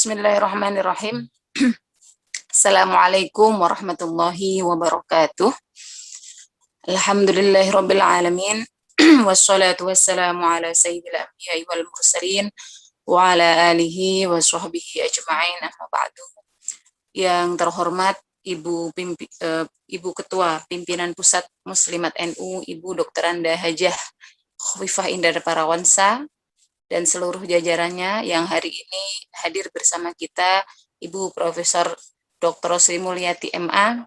Bismillahirrahmanirrahim. Assalamualaikum warahmatullahi wabarakatuh. Alhamdulillahirabbil alamin. Wassalatu wassalamu ala sayyidil anbiya'i wal mursalin wa ala alihi wa sahbihi ajma'in, amma ba'du. Yang terhormat Ibu Ketua Pimpinan Pusat Muslimat NU, Ibu Dr. Anda Hajah Khofifah Indar Parawansa, dan seluruh jajarannya yang hari ini hadir bersama kita, Ibu Profesor Dr. Sri Mulyati MA,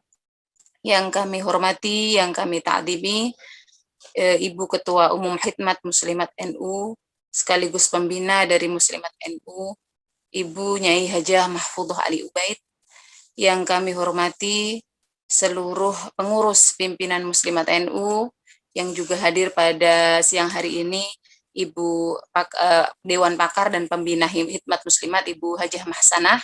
yang kami hormati, yang kami ta'dimi, Ibu Ketua Umum Khidmat Muslimat NU, sekaligus pembina dari Muslimat NU, Ibu Nyai Hajah Mahfudhah Ali Ubaid, yang kami hormati seluruh pengurus pimpinan Muslimat NU, yang juga hadir pada siang hari ini, Ibu Dewan Pakar dan Pembina Khidmat Muslimat, Ibu Hajah Mahsanah,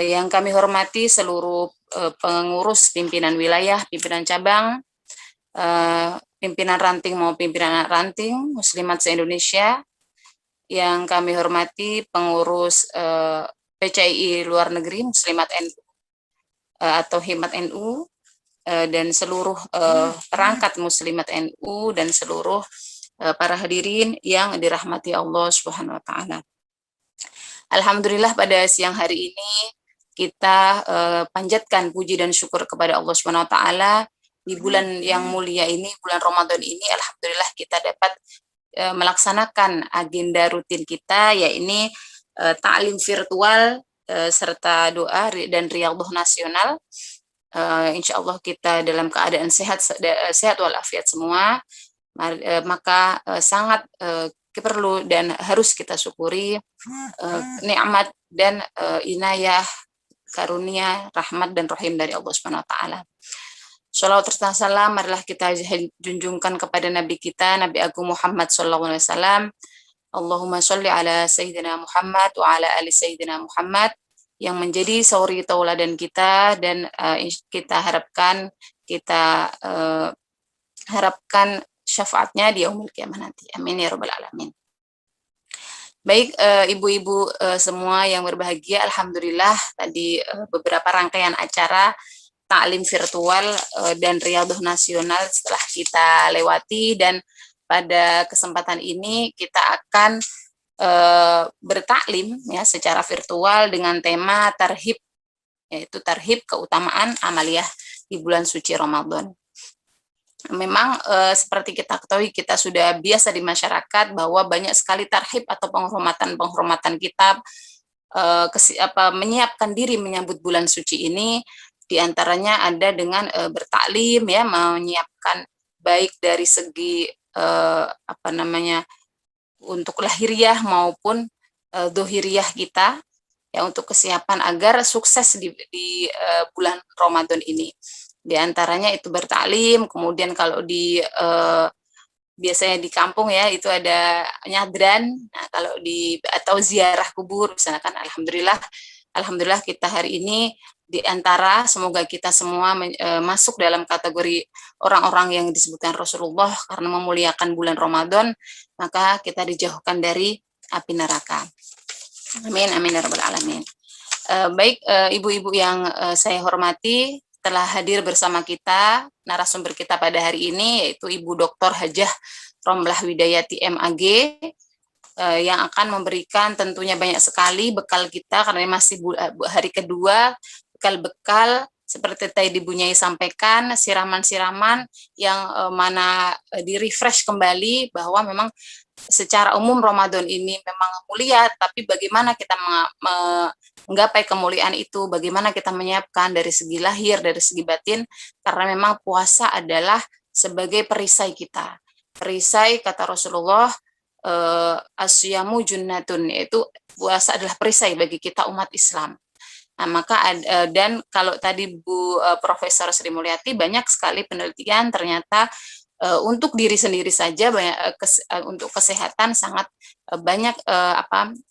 yang kami hormati seluruh pengurus pimpinan wilayah, pimpinan cabang, pimpinan ranting maupun pimpinan ranting Muslimat se-Indonesia, yang kami hormati pengurus PCI luar negeri Muslimat NU atau Himmat NU, dan seluruh perangkat Muslimat NU dan seluruh para hadirin yang dirahmati Allah Subhanahu wa taala. Alhamdulillah pada siang hari ini kita panjatkan puji dan syukur kepada Allah Subhanahu wa taala di bulan yang mulia ini, bulan Ramadan ini. Alhamdulillah kita dapat melaksanakan agenda rutin kita, yaitu ta'lim virtual serta doa dan riyadhah nasional. Insya Allah kita dalam keadaan sehat walafiat semua. Maka sangat perlu dan harus kita syukuri nikmat dan inayah, karunia, rahmat dan rahim dari Allah Subhanahu wa taala. Shalawat serta salam marilah kita junjungkan kepada Nabi kita, Nabi Agung Muhammad sallallahu alaihi wasallam. Allahumma sholli ala sayyidina Muhammad wa ala ali sayyidina Muhammad, yang menjadi suri tauladan kita, dan kita harapkan syafaatnya di yaumil qiyamah nanti. Amin ya rabbal alamin. Baik, ibu-ibu semua yang berbahagia, alhamdulillah tadi beberapa rangkaian acara taklim virtual dan riyadhah nasional setelah kita lewati, dan pada kesempatan ini kita akan bertaklim ya secara virtual dengan tema tarhib, yaitu tarhib keutamaan amaliyah di bulan suci Ramadan. Memang seperti kita ketahui, kita sudah biasa di masyarakat bahwa banyak sekali tarhib atau penghormatan kita menyiapkan diri menyambut bulan suci ini. Di antaranya ada dengan bertaklim ya, menyiapkan baik dari segi untuk lahiriah maupun dohiriah kita ya, untuk kesiapan agar sukses di bulan Ramadan ini. Di antaranya itu bertaklim, kemudian kalau biasanya di kampung ya itu ada nyadran, nah, kalau atau ziarah kubur misalkan. Alhamdulillah kita hari ini di antara, semoga kita semua masuk dalam kategori orang-orang yang disebutkan Rasulullah karena memuliakan bulan Ramadan, maka kita dijauhkan dari api neraka. Amin amin ya rabbal alamin. Baik, ibu-ibu yang saya hormati, telah hadir bersama kita narasumber kita pada hari ini, yaitu Ibu Dr. Hajah Romlah Widayati MAG, yang akan memberikan tentunya banyak sekali bekal kita karena masih hari kedua, bekal-bekal seperti tadi Ibu Nyai sampaikan, siraman-siraman yang mana di-refresh kembali bahwa memang secara umum Ramadan ini memang mulia, tapi bagaimana kita menggapai kemuliaan itu, bagaimana kita menyiapkan dari segi lahir, dari segi batin, karena memang puasa adalah sebagai perisai kita. Perisai, kata Rasulullah, asyamu junnatun, yaitu puasa adalah perisai bagi kita umat Islam. Nah, maka dan kalau tadi Bu Profesor Sri Mulyati, banyak sekali penelitian ternyata untuk diri sendiri saja untuk kesehatan sangat banyak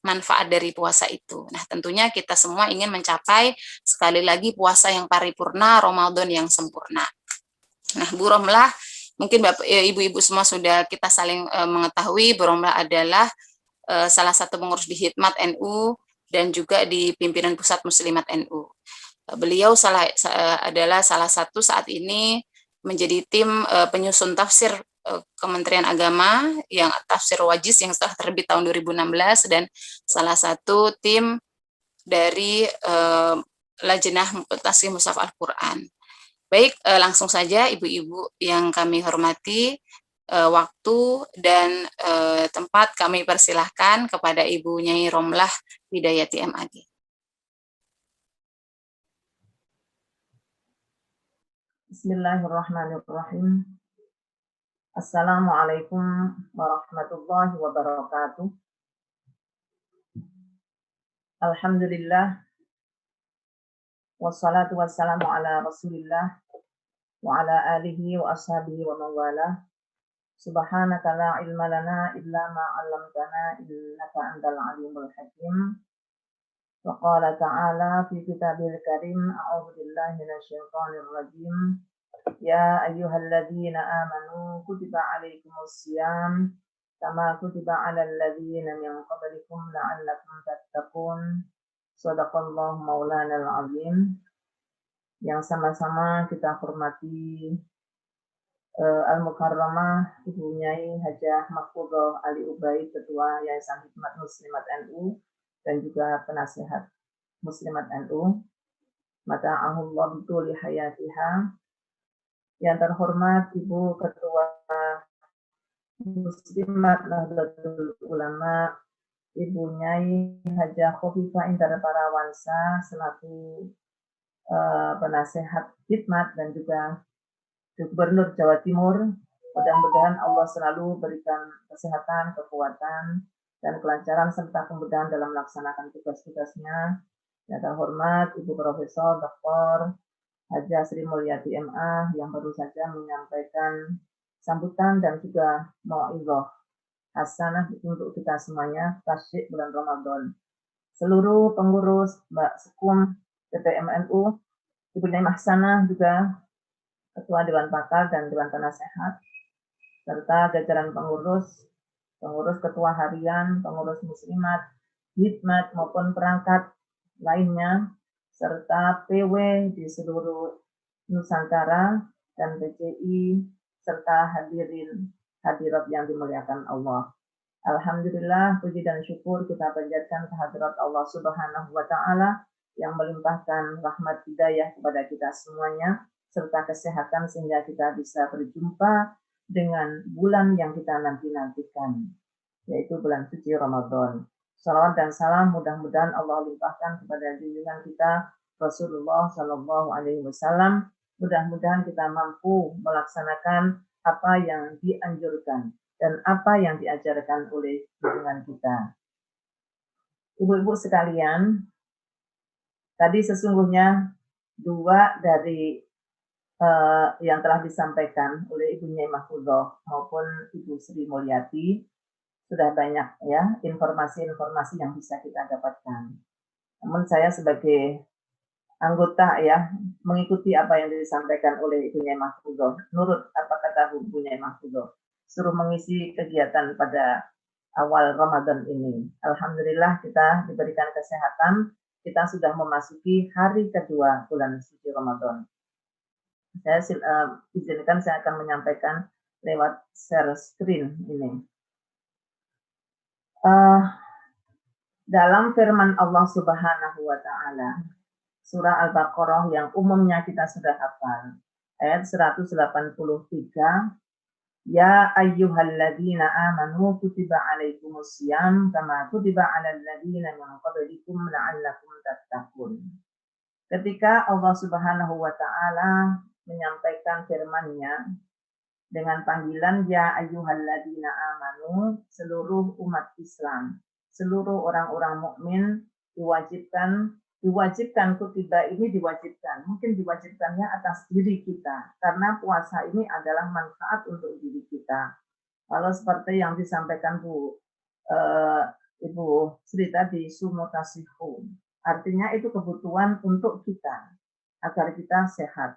manfaat dari puasa itu. Nah, tentunya kita semua ingin mencapai sekali lagi puasa yang paripurna, Ramadan yang sempurna. Nah, Bu Romlah, mungkin ibu-ibu semua sudah kita saling mengetahui, Bu Romlah adalah salah satu pengurus di Khidmat NU, dan juga di pimpinan pusat Muslimat NU. Beliau adalah salah satu saat ini menjadi tim penyusun tafsir Kementerian Agama yang tafsir Wajiz yang setelah terbit tahun 2016 dan salah satu tim dari Lajnah Tasghih Mushaf Al-Qur'an. Baik, langsung saja Ibu-ibu yang kami hormati, waktu dan tempat kami persilahkan kepada Ibu Nyai Romlah Widayati MAG. Bismillahirrahmanirrahim. Assalamualaikum warahmatullahi wabarakatuh. Alhamdulillah. Wassalatu wassalamu ala rasulillah wa ala alihi wa ashabihi wa mawalah. Subhanaka la ilma lana illa ma 'allamtana innaka antal alimul hakim. Wa qala ta'ala fi kitabil karim a'udzu billahi minasyaitonir rajim. Ya ayyuhalladzina amanu kutiba 'alaikumus syiyam kama kutiba 'alal ladzina min qablikum la'allakum tattaqun. Shadaqallahu maulanal azim. Yang sama-sama kita hormati Al-Mukarramah Ibu Nyai Hajah Mahfudzoh Ali Ubaid, Ketua Yayasan Hikmat Muslimat NU dan juga penasihat Muslimat NU. Mata'ahullah bituli hayatiha. Yang terhormat Ibu Ketua Muslimat Nahdlatul Ulama Ibu Nyai Hajah Khofifah Indar Parawansa selaku penasehat Hikmat dan juga Gubernur Jawa Timur. Mudah-mudahan Allah selalu berikan kesehatan, kekuatan, dan kelancaran serta kemudahan dalam melaksanakan tugas-tugasnya. Yang terhormat Ibu Profesor Dr. Hajah Sri Mulyati MA yang baru saja menyampaikan sambutan dan juga mau'izah hasanah untuk kita semuanya tasyrik bulan Ramadan. Seluruh pengurus Mbak Sekum PPMNU, Ibu Nyai Mahsanah juga Ketua Dewan Pakar dan Dewan Penasehat, serta jajaran pengurus ketua harian, pengurus muslimat, hikmat maupun perangkat lainnya, serta PW di seluruh Nusantara dan PCI, serta hadirat yang dimuliakan Allah. Alhamdulillah, puji dan syukur kita panjatkan kehadirat Allah Subhanahu wa Ta'ala yang melimpahkan rahmat hidayah kepada kita semuanya, serta kesehatan sehingga kita bisa berjumpa dengan bulan yang kita nanti-nantikan, yaitu bulan suci Ramadan. Salawat dan salam mudah-mudahan Allah limpahkan kepada junjungan kita Rasulullah Shallallahu Alaihi Wasallam. Mudah-mudahan kita mampu melaksanakan apa yang dianjurkan dan apa yang diajarkan oleh junjungan kita. Ibu-ibu sekalian, tadi sesungguhnya dua dari yang telah disampaikan oleh Ibu Nyai Mahfudzoh maupun Ibu Sri Mulyati sudah banyak ya informasi-informasi yang bisa kita dapatkan. Namun saya sebagai anggota ya mengikuti apa yang disampaikan oleh Ibu Nyai Mahfudzoh. Nurut apa kata Ibu Nyai Mahfudzoh, suruh mengisi kegiatan pada awal Ramadan ini. Alhamdulillah kita diberikan kesehatan. Kita sudah memasuki hari kedua bulan suci Ramadan. Saya izinkan saya akan menyampaikan lewat share screen ini. Dalam firman Allah Subhanahu wa Ta'ala, surah Al-Baqarah yang umumnya kita sudah hafal, ayat 183, Ya ayyuhalladzina amanu kutiba alaikumus syiyam kama kutiba alal ladzina min qablikum la'allakum tattaqun. Ketika Allah Subhanahu wa Ta'ala menyampaikan firman-Nya dengan panggilan Ya ayyuhalladzina amanu, seluruh umat Islam, seluruh orang-orang mukmin diwajibkan kutiba ini diwajibkan. Mungkin diwajibkannya atas diri kita karena puasa ini adalah manfaat untuk diri kita. Kalau seperti yang disampaikan Ibu Sri tadi, sumutasihu, artinya itu kebutuhan untuk kita agar kita sehat.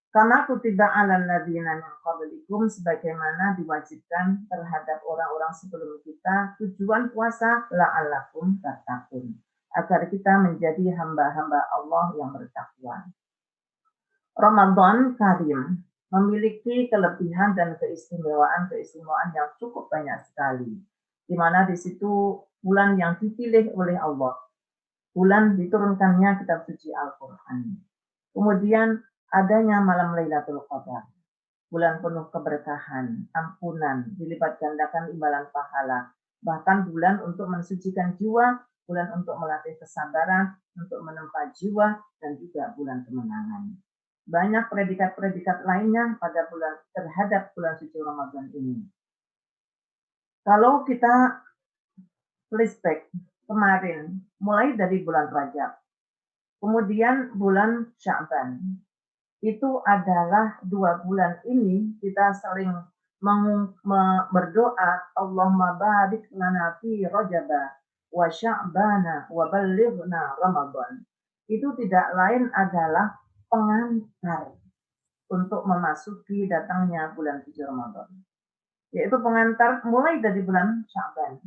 Kama kutiba 'alal ladzina min qablikum, sebagaimana diwajibkan terhadap orang-orang sebelum kita, tujuan puasa la'allakum tattaqun, agar kita menjadi hamba-hamba Allah yang bertakwa. Ramadan Karim memiliki kelebihan dan keistimewaan yang cukup banyak sekali, di mana di situ bulan yang dipilih oleh Allah, bulan diturunkannya kitab suci Al-Quran. Kemudian adanya malam Lailatul Qadar, bulan penuh keberkahan, ampunan, dilipat gandakan imbalan pahala, bahkan bulan untuk mensucikan jiwa, bulan untuk melatih kesabaran, untuk menempa jiwa, dan juga bulan kemenangan. Banyak predikat-predikat lainnya pada terhadap bulan suci Ramadan ini. Kalau kita flashback kemarin, mulai dari bulan Rajab, kemudian bulan Sya'ban, itu adalah 2 bulan ini kita sering berdoa, Allahumma barik lana fi Rajaba wa Sya'bana wa ballighna Ramadan. Itu tidak lain adalah pengantar untuk memasuki datangnya bulan suci Ramadan. Yaitu pengantar mulai dari bulan Sya'ban.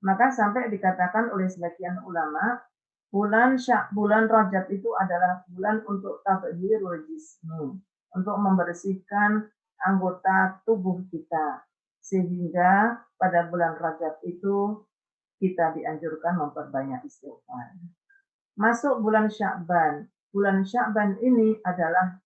Maka sampai dikatakan oleh sebagian ulama, bulan Rajab itu adalah bulan untuk tathhirul jismi, untuk membersihkan anggota tubuh kita, sehingga pada bulan Rajab itu kita dianjurkan memperbanyak istighfar. Masuk bulan Sya'ban ini adalah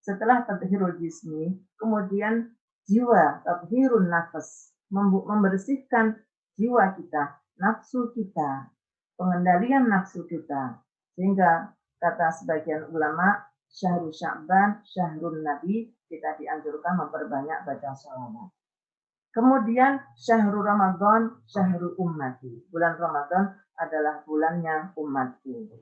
setelah tathhirul jismi, kemudian jiwa, tathhirun nafas, membersihkan jiwa kita, nafsu kita, pengendalian nafsu kita, sehingga kata sebagian ulama, syahrul Sya'ban, syahrul Nabi, kita dianjurkan memperbanyak baca sholawat. Kemudian syahrul Ramadan, syahrul ummati, bulan Ramadan adalah bulannya umatku.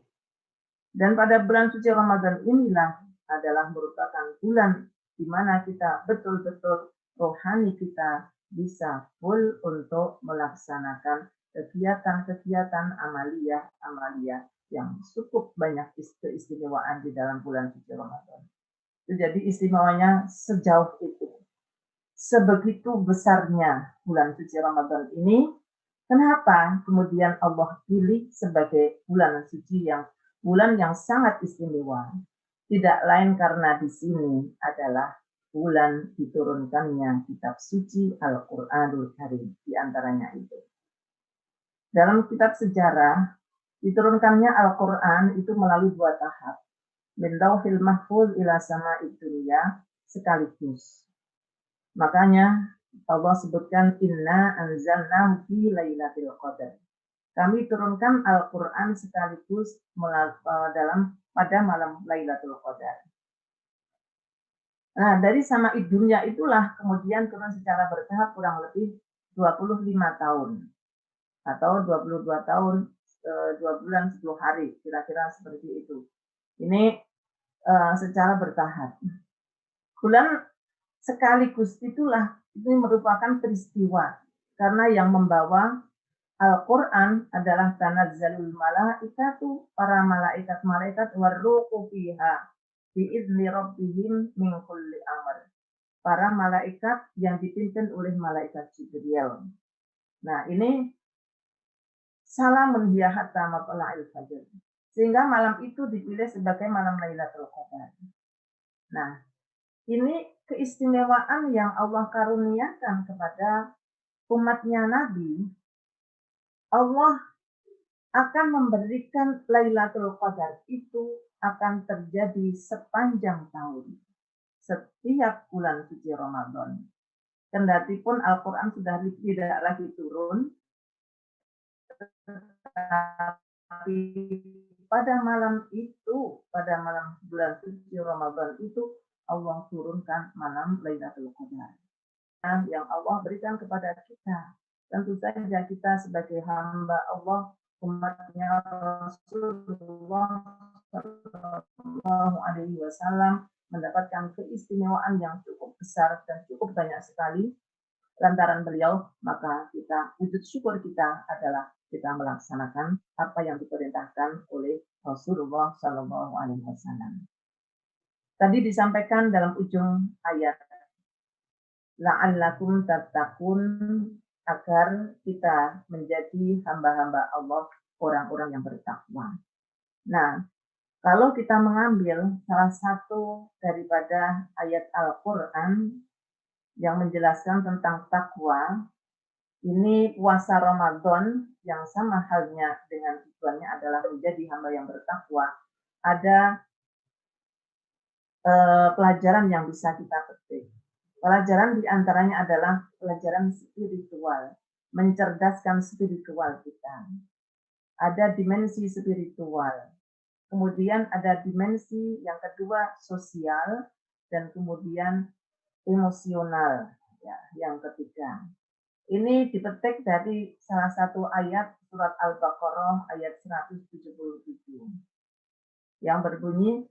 Dan pada bulan suci Ramadan inilah adalah merupakan bulan di mana kita betul-betul rohani kita bisa full untuk melaksanakan kegiatan-kegiatan amaliyah yang cukup banyak keistimewaan di dalam bulan suci Ramadan. Jadi istimewanya sejauh itu. Sebegitu besarnya bulan suci Ramadan ini, kenapa kemudian Allah pilih sebagai bulan yang sangat istimewa? Tidak lain karena di sini adalah bulan diturunkannya kitab suci Al-Quranul Karim, di antaranya itu. Dalam kitab sejarah, diturunkannya Al-Quran itu melalui 2 tahap. Min lauhil mahfuz ila sama'id dunya sekaligus. Makanya Allah sebutkan inna anzalnahu fi lailatul qadar. Kami turunkan Al-Quran sekaligus pada malam Lailatul Qadar. Nah, dari sama'id dunya itulah kemudian turun secara bertahap kurang lebih 25 tahun. Atau 22 tahun, 2 bulan 10 hari, kira-kira seperti itu. Ini secara bertahap. Bulan sekaligus itulah, ini merupakan peristiwa. Karena yang membawa Al-Quran adalah tanazzalul malaikatu, para malaikat warruhu fiha biizni rabbihim min kulli amr. Para malaikat yang dipimpin oleh malaikat Jibril. Nah, ini salamun hiya hatta matla'il fajr. Sehingga malam itu dipilih sebagai malam Lailatul Qadar. Nah, ini keistimewaan yang Allah karuniakan kepada umatnya Nabi. Allah akan memberikan Lailatul Qadar itu akan terjadi sepanjang tahun. Setiap bulan suci Ramadan. Kendati pun Al-Quran sudah tidak lagi turun, tetapi pada malam bulan suci Ramadan itu, Allah turunkan malam Lailatul Qadar. Yang Allah berikan kepada kita. Tentu saja kita sebagai hamba Allah, umatnya Rasulullah Shallallahu Alaihi Wasallam mendapatkan keistimewaan yang cukup besar dan cukup banyak sekali lantaran beliau. Maka wujud syukur kita adalah kita melaksanakan apa yang diperintahkan oleh Rasulullah Shallallahu Alaihi Wasallam. tadi disampaikan dalam ujung ayat, la'allakum tattaqun, agar kita menjadi hamba-hamba Allah, orang-orang yang bertakwa. Nah, kalau kita mengambil salah satu daripada ayat Al-Quran yang menjelaskan tentang takwa, ini puasa Ramadan yang sama halnya dengan tujuannya adalah menjadi hamba yang bertakwa. Ada pelajaran yang bisa kita petik. Pelajaran diantaranya adalah pelajaran spiritual, mencerdaskan spiritual kita. Ada dimensi spiritual, kemudian ada dimensi yang kedua sosial, dan kemudian emosional, ya, yang ketiga. Ini dipetik dari salah satu ayat surat Al-Baqarah ayat 177 yang berbunyi,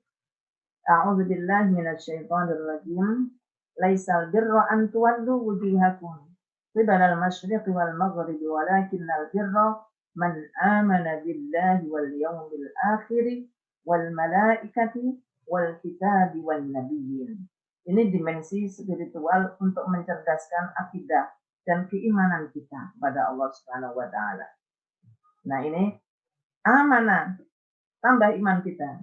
A'udzubillahi minasyaitonirrajim, laisal birra an tuwallu wujuhakum qibalal masyriqi wal maghribi walakinnal birra man amana billahi wal yawmil akhir wal malaikati wal kitabi wan nabiyyin. Ini dimensi spiritual untuk mencerdaskan akidah dan keimanan kita kepada Allah Subhanahu wa taala. Nah, ini amanah, tambah iman kita.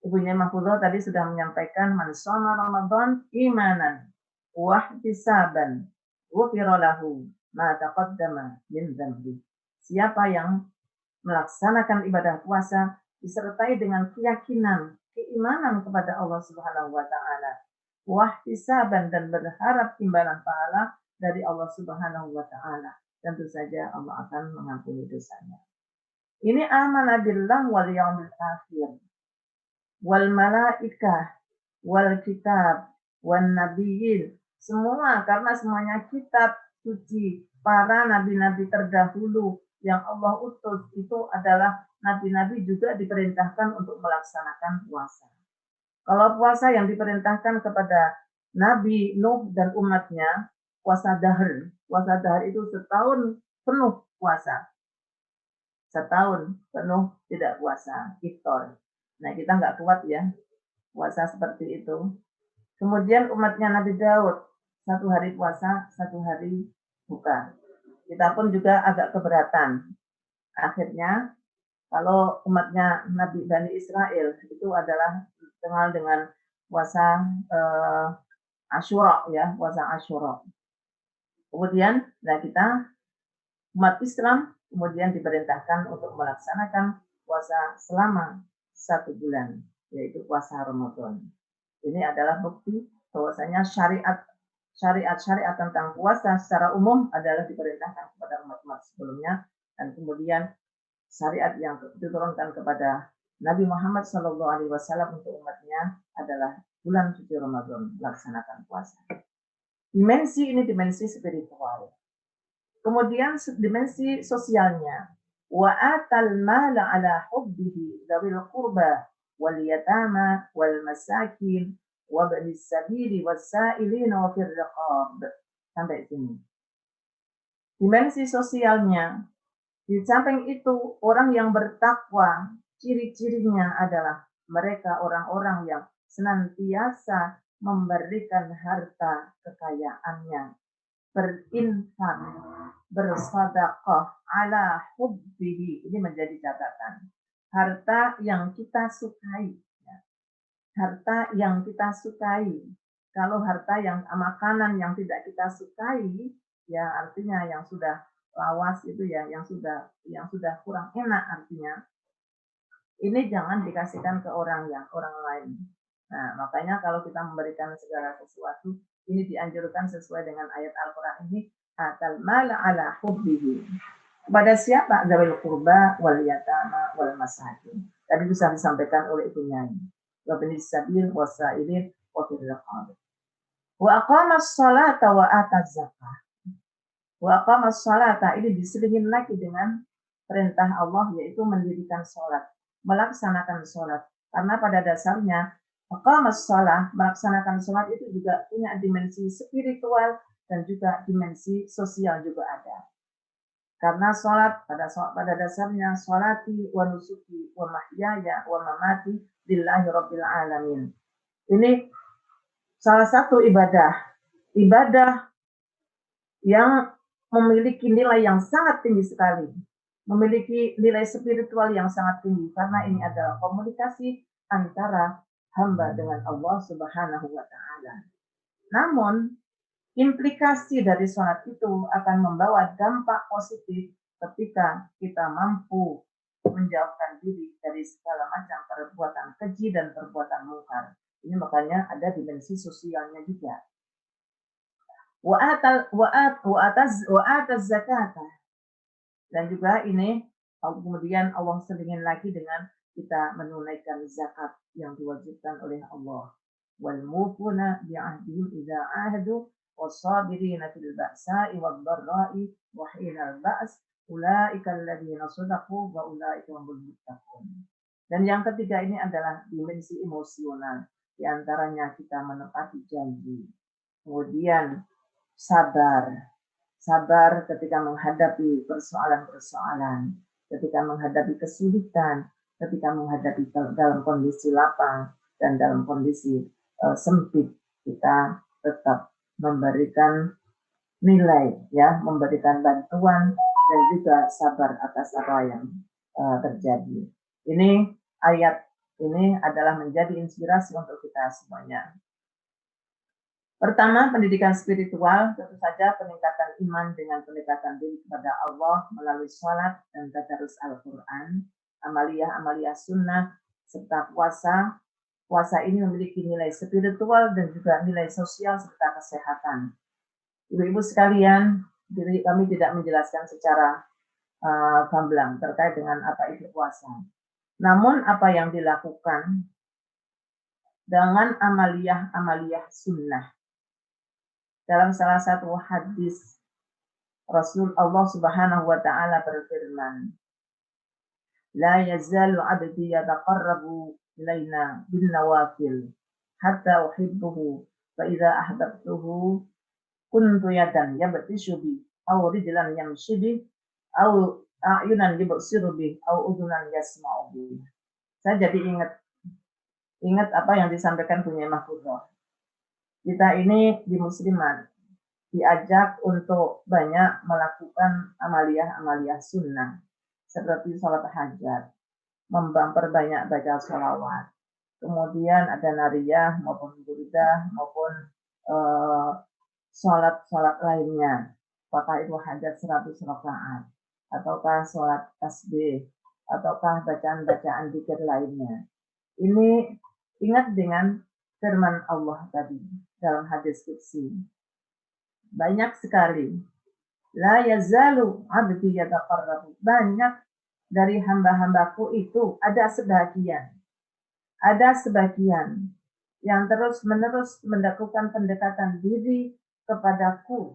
Ibunya Mahfudzoh tadi sudah menyampaikan, man shoma Ramadan imanan wa ihtisaban ghufira lahu ma taqaddama min dzambi. Siapa yang melaksanakan ibadah puasa disertai dengan keyakinan, keimanan kepada Allah Subhanahu wa taala, wa ihtisaban, dan berharap timbalan pahala dari Allah Subhanahu wa taala, tentu saja Allah akan mengampuni dosanya. Ini amanah billah wal yaumil akhir wal malaikah wal kitab wan nabiyyin. Semua, karena semuanya kitab suci, para nabi-nabi terdahulu yang Allah utus itu adalah nabi-nabi juga diperintahkan untuk melaksanakan puasa. Kalau puasa yang diperintahkan kepada Nabi Nuh dan umatnya, puasa dahr. Puasa dahr itu setahun penuh puasa. Setahun penuh tidak puasa, iftar. Nah, kita nggak kuat ya puasa seperti itu. Kemudian umatnya Nabi Daud, 1 hari puasa, 1 hari buka. Kita pun juga agak keberatan. Akhirnya, kalau umatnya Nabi Bani Israel itu adalah dikenal dengan puasa Asyura, ya, puasa Asyura. Kemudian, nah kita umat Islam kemudian diperintahkan untuk melaksanakan puasa selama 1 bulan, yaitu puasa Ramadan. Ini adalah bukti bahwasanya syariat tentang puasa secara umum adalah diperintahkan kepada umat-umat sebelumnya, dan kemudian syariat yang diturunkan kepada Nabi Muhammad SAW untuk umatnya adalah bulan suci Ramadan, melaksanakan puasa. Dimensi ini dimensi spiritual. Kemudian dimensi sosialnya, wa atal mala ala hubbihi dzawil qurba wal yatama wal masakin wa ibnis sabili was-sa'ilina wa fir riqab. Sampai sini. Dimensi sosialnya, di samping itu orang yang bertakwa, ciri-cirinya adalah mereka orang-orang yang senantiasa memberikan harta kekayaannya, berinfak, bersedekah ala hubbihi. Ini menjadi catatan. Harta yang kita sukai. Harta yang kita sukai. Kalau harta yang makanan yang tidak kita sukai, ya artinya yang sudah lawas itu ya, yang sudah kurang enak artinya. Ini jangan dikasihkan ke orang lain. Nah, makanya kalau kita memberikan segala sesuatu, ini dianjurkan sesuai dengan ayat Al-Quran ini, atal mala ala hubbihi. Kepada siapa? Dzawil qurba wal yatama wal masakin. Tadi bisa disampaikan oleh Ibu Nyai. Wa ibnis sabil wasailin wa fil riqab. Wa aqamas sholata wa ataz zakah. Wa aqamas sholata, ini diselingin lagi dengan perintah Allah, yaitu mendirikan sholat, melaksanakan sholat. Karena pada dasarnya aqamas sholat, melaksanakan sholat itu juga punya dimensi spiritual dan juga dimensi sosial juga ada. Karena sholat pada dasarnya sholati wa nusuki wa mahyaya wa mamati lillahi rabbil alamin. Ini salah satu ibadah yang memiliki nilai yang sangat tinggi sekali, memiliki nilai spiritual yang sangat tinggi, karena ini adalah komunikasi antara hamba dengan Allah Subhanahu wa Ta'ala. Namun, implikasi dari sholat itu akan membawa dampak positif ketika kita mampu menjauhkan diri dari segala macam perbuatan keji dan perbuatan mungkar. Ini makanya ada dimensi sosialnya juga. Wa'ataz zakata. Dan juga ini kemudian Allah selingin lagi dengan kita menunaikan zakat yang diwajibkan oleh Allah. Wal mufuna bi'ahdihim idza ahadu was-sabirina fil ba'sa'i wad-dharra'i wa hinal ba's ulaika alladziina shadaqu wa ulaika humul muttaqun. Dan yang ketiga ini adalah dimensi emosional, di antaranya kita menepati janji. Kemudian sabar ketika menghadapi persoalan-persoalan, ketika menghadapi kesulitan, ketika menghadapi dalam kondisi lapang dan dalam kondisi sempit, kita tetap memberikan nilai, ya, memberikan bantuan dan juga sabar atas apa yang terjadi. Ini ayat ini adalah menjadi inspirasi untuk kita semuanya. Pertama, pendidikan spiritual, tentu saja peningkatan iman dengan pendekatan diri kepada Allah melalui sholat dan tadarus Al-Quran, amaliyah sunnah, serta puasa. Puasa ini memiliki nilai spiritual dan juga nilai sosial serta kesehatan. Ibu-ibu sekalian, kami tidak menjelaskan secara gamblang terkait dengan apa itu puasa. Namun apa yang dilakukan dengan amaliyah sunnah. Dalam salah satu hadis Rasul Allah Subhanahu wa Ta'ala berfirman, "La yazalu 'abdi yataqarrabu ilaina bin nawafil hatta uhibbuhu fa idza ahbabtuhu kuntu yadan yabtishu bi aw rijlan yamshi bi aw a'yunan yubsiru bi aw udhunan yasma'u bi." Saya jadi ingat apa yang disampaikan Bunyai Mahfudzoh. Kita ini di muslimat diajak untuk banyak melakukan amaliyah sunnah seperti sholat hajat, memperbanyak baca sholawat, kemudian ada nariyah maupun burdah maupun sholat lainnya, apakah itu hajat 100 rakaat ataukah sholat tasbih ataukah bacaan zikir lainnya. Ini ingat dengan firman Allah tadi dalam hadis qudsi. Banyak sekali. La yazalu 'abdi yataqarrabu. Banyak dari hamba-hambaku itu ada sebagian yang terus-menerus melakukan pendekatan diri kepadaku.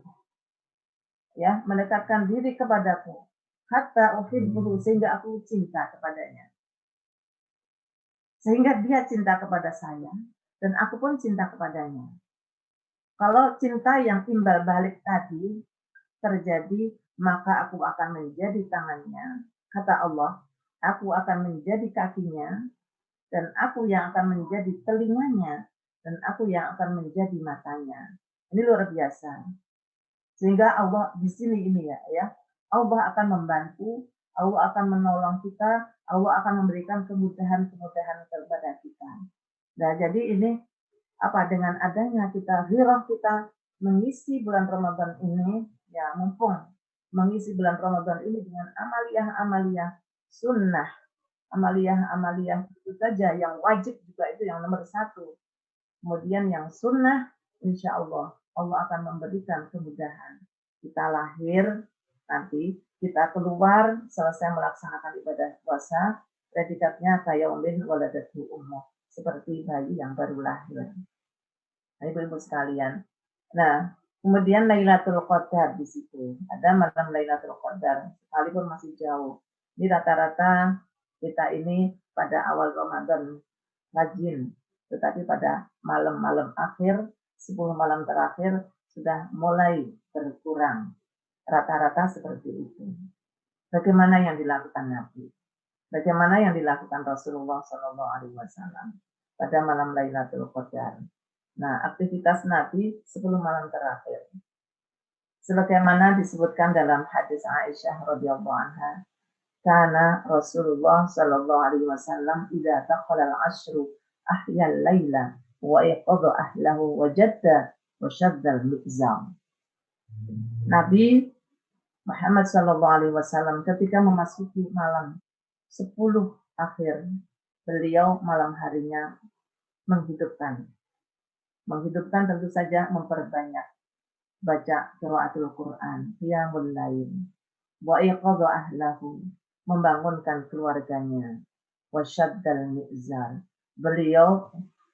Ya, mendekatkan diri kepadaku. Hatta uhibbuhu, sehingga aku cinta kepadanya. Sehingga dia cinta kepada saya dan aku pun cinta kepadanya. Kalau cinta yang timbal balik tadi terjadi, maka aku akan menjadi tangannya, kata Allah, aku akan menjadi kakinya, dan aku yang akan menjadi telinganya, dan aku yang akan menjadi matanya. Ini luar biasa. Sehingga Allah di sini ini ya, Allah akan membantu, Allah akan menolong kita, Allah akan memberikan kemudahan-kemudahan kepada kita. Nah, jadi ini dengan adanya kita mengisi bulan Ramadan ini, ya mumpung mengisi bulan Ramadan ini dengan amaliyah sunnah, amaliyah itu saja yang wajib juga itu yang nomor 1. Kemudian yang sunnah, insya Allah akan memberikan kemudahan. Kita lahir, nanti kita keluar selesai melaksanakan ibadah puasa, predikatnya kayaumin waladatu ummuh, seperti bayi yang baru lahir. Ibu-ibu sekalian. Nah, kemudian Lailatul Qadar di situ. Ada malam Lailatul Qadar, sekalipun masih jauh. Ini rata-rata kita ini pada awal Ramadan rajin, tetapi pada malam-malam akhir, 10 malam terakhir sudah mulai berkurang. Rata-rata seperti itu. Bagaimana yang dilakukan Nabi? Bagaimana yang dilakukan Rasulullah SAW? pada malam Lailatul Qadar. Nah, aktivitas Nabi 10 malam terakhir. Sebagaimana disebutkan dalam hadis Aisyah radhiyallahu anha, kana Rasulullah sallallahu alaihi wasallam idza taqala al-ashru ahya al-laila wa iqadha ahlahu wa jadda wa shadda al-mizam. Nabi Muhammad sallallahu alaihi wasallam ketika memasuki malam 10 akhir, beliau malam harinya menghidupkan. Menghidupkan tentu saja memperbanyak baca qiraatul Quran, qiyamul lail, wa iqadha ahlahu, membangunkan keluarganya, wa syaddal mi'zar. Beliau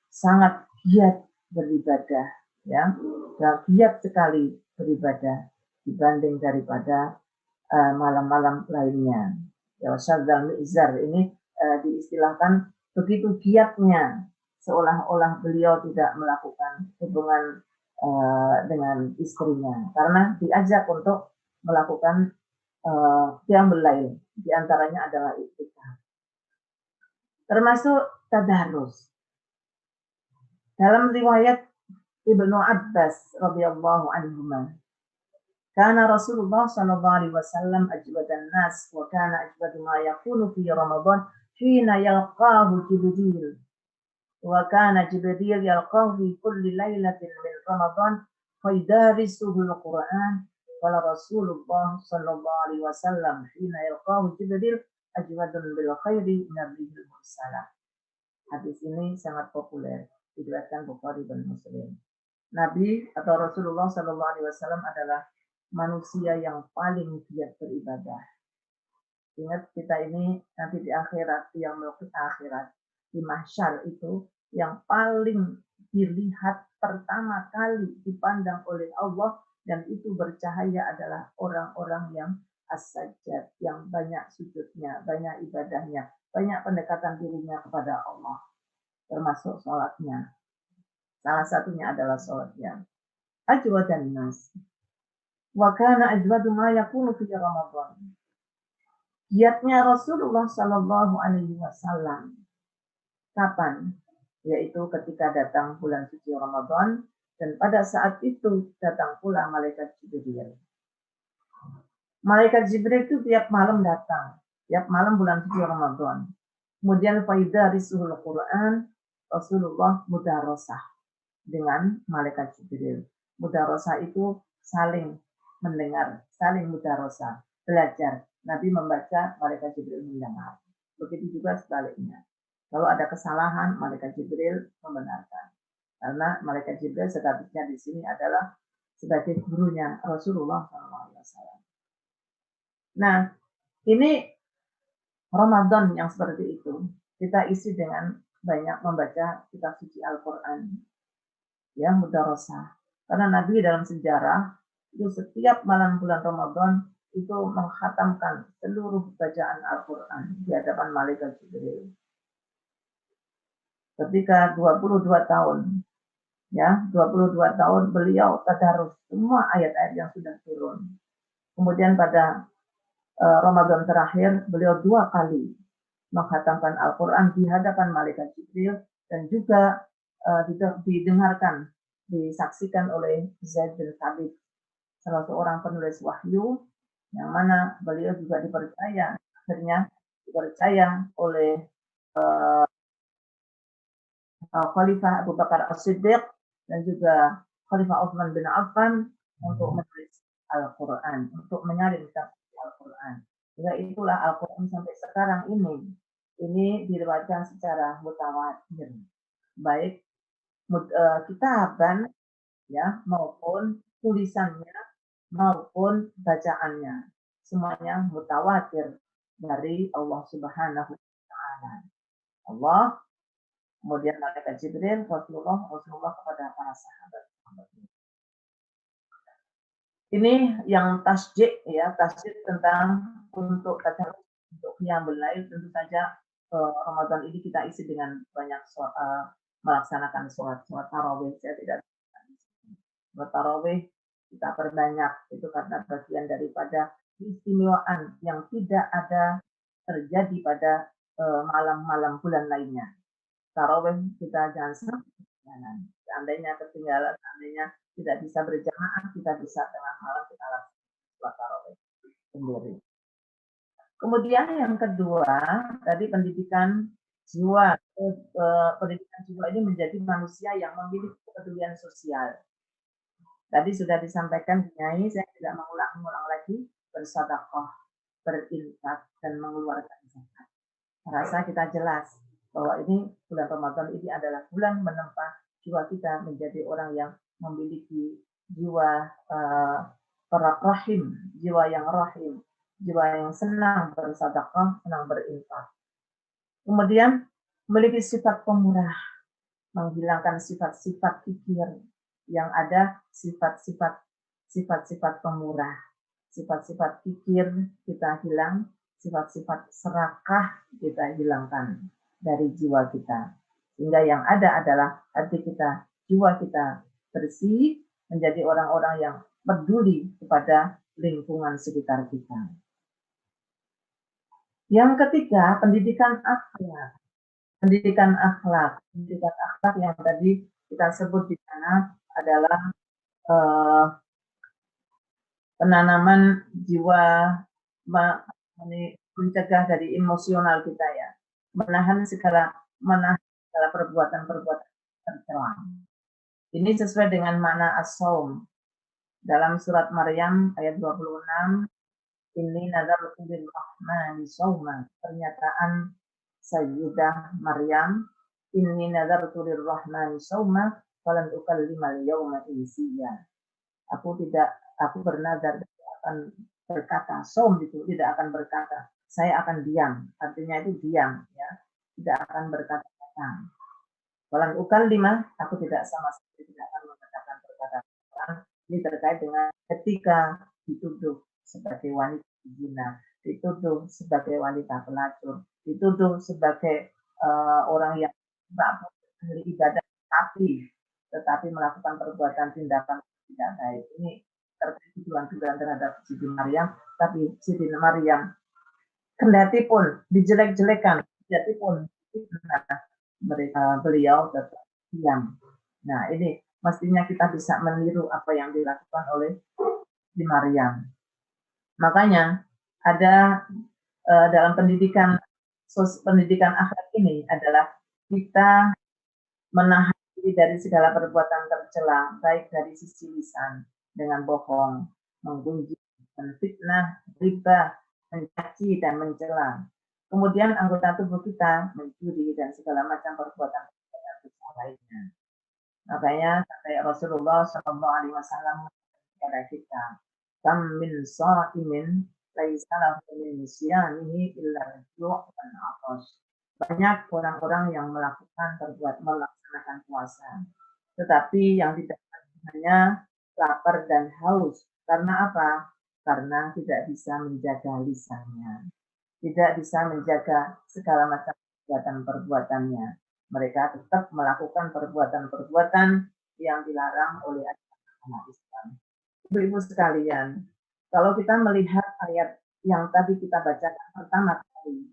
sangat giat beribadah, ya, dan giat sekali beribadah dibanding daripada malam-malam lainnya. Ya, syaddal mi'zar ini diistilahkan begitu giatnya, seolah-olah beliau tidak melakukan hubungan dengan istrinya karena diajak untuk melakukan qiyamul lail, di antaranya adalah iktikaf. Termasuk tadarus. Dalam riwayat Ibnu Abbas radhiyallahu anhuma, kana Rasulullah sallallahu alaihi wasallam ajwadan nas wa kana ajwadu ma yakunu fi Ramadan hina yalqahu Jibril. Wa kana Jibril yalqahu fi kulli lailatin min Ramadan فيدارسه القرآن قال رسول الله صلى الله عليه وسلم حين يلقاه جبريل أجود بالخير من الريح المرسلة. Hadis ini sangat populer, diriwayatkan Bukhari dan Muslim. Nabi atau Rasulullah Sallallahu Alaihi Wasallam adalah manusia yang paling giat beribadah. Ingat, kita ini nanti di akhirat, yang melukis akhirat, di mahsyar itu yang paling dilihat pertama kali dipandang oleh Allah dan itu bercahaya adalah orang-orang yang as-sajjad, yang banyak sujudnya, banyak ibadahnya, banyak pendekatan dirinya kepada Allah, termasuk sholatnya. Salah satunya adalah sholatnya. Ajwadan nas. Wa kana ajwadu ma yakunu fi Ramadan. Giatnya Rasulullah Sallallahu Alaihi Wasallam. Kapan? Yaitu ketika datang bulan suci Ramadan dan pada saat itu datang pula malaikat Jibril. Malaikat Jibril itu tiap malam datang, tiap malam bulan suci Ramadan. Kemudian faidarisuhul Quran, Rasulullah mudarosah dengan malaikat Jibril. Mudarosah itu saling mendengar, saling mudarosah, belajar. Nabi membaca, malaikat Jibril mendengar. Begitu juga sebaliknya. Kalau ada kesalahan, malaikat Jibril membenarkan. Karena malaikat Jibril statusnya di sini adalah sebagai gurunya Rasulullah SAW. Nah, ini Ramadan yang seperti itu. Kita isi dengan banyak membaca kitab suci Al-Quran. Ya, mudarosah. Karena Nabi dalam sejarah, itu setiap malam bulan Ramadan, itu menghatamkan seluruh bacaan Al-Quran di hadapan malaikat Jibril. Ketika 22 tahun, ya, 22 tahun beliau tadarus semua ayat-ayat yang sudah turun. Kemudian pada Ramadan terakhir, beliau 2 kali menghatamkan Al-Quran di hadapan malaikat Jibril dan juga didengarkan, disaksikan oleh Zaid bin Thabit, salah seorang penulis wahyu, yang mana beliau juga dipercaya, akhirnya dipercaya oleh Khalifah Abu Bakar As-Siddiq dan juga Khalifah Utsman bin Affan untuk menulis Al-Quran, untuk menyalin Al-Quran. Sehingga itulah Al-Quran sampai sekarang ini diriwayatkan secara mutawatir, baik kitaban, ya, maupun tulisannya maupun bacaannya, semuanya mutawatir dari Allah Subhanahu wa Ta'ala. Allah, kemudian malaikat Jibril, Rasulullah kepada para sahabat. Ini yang tasjid, ya, tasjid tentang untuk tadarus, untuk qiyamul lail. Tentu saja Ramadan ini kita isi dengan banyak melaksanakan sholat tarawih. Saya tidak sholat tarawih kita perbanyak, itu karena bagian daripada keistimewaan yang tidak ada terjadi pada malam-malam bulan lainnya. tarawih kita jangan sampai ketinggalan. Seandainya ketinggalan, seandainya tidak bisa berjamaah, kita bisa tengah malam kita lakukan sholat tarawih sendiri. Kemudian yang kedua, tadi pendidikan jiwa. Pendidikan jiwa ini menjadi manusia yang memiliki kepedulian sosial. Tadi sudah disampaikan Nyai, saya tidak mengulang-ulang lagi, bersedekah, berinfak, dan mengeluarkan zakat. Rasa kita jelas bahwa ini bulan Ramadan ini adalah bulan menempa jiwa kita menjadi orang yang memiliki jiwa rahim, jiwa yang rahim, jiwa yang senang bersedekah, senang berinfak. Kemudian memiliki sifat pemurah, menghilangkan sifat-sifat kikir yang ada, sifat-sifat pemurah, sifat-sifat kikir kita hilang, sifat-sifat serakah kita hilangkan dari jiwa kita. Sehingga yang ada adalah hati kita, jiwa kita bersih, menjadi orang-orang yang peduli kepada lingkungan sekitar kita. Yang ketiga, pendidikan akhlak. Pendidikan akhlak yang tadi kita sebut di sana adalah penanaman jiwa, mencegah dari emosional kita ya, menahan segala perbuatan-perbuatan tercela. Ini sesuai dengan makna as-saum dalam surat Maryam ayat 26. Ini nadartu lirrahmani shauma, pernyataan Sayyidah Maryam, inni nadartu lirrahmani shauma falan ukallimal yauma insiya. Aku bernadar akan berkata, saum itu tidak akan berkata, saya akan diam, artinya itu diam ya, tidak akan berkata-kata. Falan ukallima, aku tidak sama sekali tidak akan mengatakan perkataan. Ini terkait dengan ketika dituduh sebagai wanita zina, dituduh sebagai wanita pelacur, dituduh sebagai orang yang ahli ibadah tetapi melakukan perbuatan tindakan tidak baik. Ini terkait tuduhan-tuduhan terhadap Siti Maryam, tapi Siti Maryam kendati pun dijelek-jelekan, kendati pun beliau tetap diam. Nah, ini mestinya kita bisa meniru apa yang dilakukan oleh Siti Maryam. Makanya ada dalam pendidikan akhlak ini adalah kita menahan diri dari segala perbuatan tercela, baik dari sisi lisan dengan bohong, menggunjing, menfitnah, riba, mencaci dan mencela. Kemudian anggota tubuh kita mencuri dan segala macam perbuatan lainnya. Makanya sampai Rasulullah SAW kepada kita, kam min sha'imin laisa lahu min nisyanihi illa ju' dan atas. Banyak orang-orang yang melaksanakan puasa, tetapi yang tidak hanya lapar dan haus. Karena apa? Karena tidak bisa menjaga lisannya, tidak bisa menjaga segala macam perbuatan-perbuatannya. Mereka tetap melakukan perbuatan-perbuatan yang dilarang oleh agama Islam. Ibu-ibu sekalian, kalau kita melihat ayat yang tadi kita bacakan pertama kali,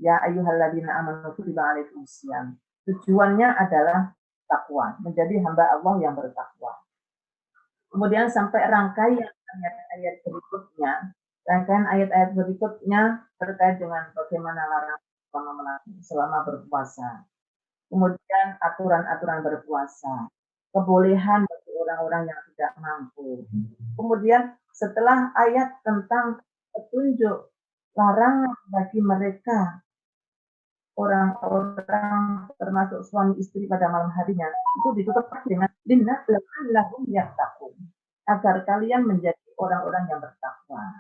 ya ayyuhalladzina amanu kutiba alaikumusiyam, tujuannya adalah takwa, menjadi hamba Allah yang bertakwa. Kemudian sampai rangkaian ayat-ayat berikutnya terkait dengan bagaimana larangan selama berpuasa. Kemudian aturan-aturan berpuasa, kebolehan bagi orang-orang yang tidak mampu. Kemudian setelah ayat tentang petunjuk larangan bagi mereka orang-orang termasuk suami istri pada malam harinya, itu ditutup dengan linnas la'allahum yattaqun, agar kalian menjadi orang-orang yang bertakwa.